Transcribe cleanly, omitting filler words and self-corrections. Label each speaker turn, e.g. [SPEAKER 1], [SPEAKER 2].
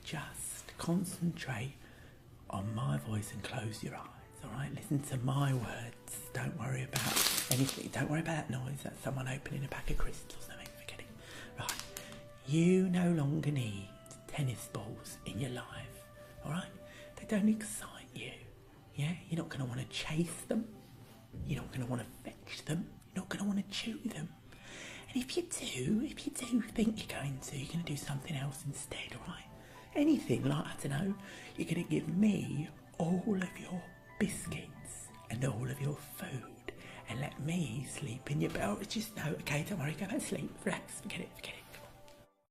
[SPEAKER 1] just concentrate on my voice and close your eyes, all right? Listen to my words. Don't worry about anything. Don't worry about that noise. That's someone opening a pack of crystals. Something. Forget it. Right. You no longer need tennis balls in your life, all right? They don't excite you. Yeah? You're not going to want to chase them. You're not going to want to fetch them. You're not going to want to chew them. And if you do think you're going to do something else instead, all right? Anything like, I don't know, you're going to give me all of your biscuits and all of your food and let me sleep in your bed. Just no, okay, don't worry, go back to sleep, relax, forget it.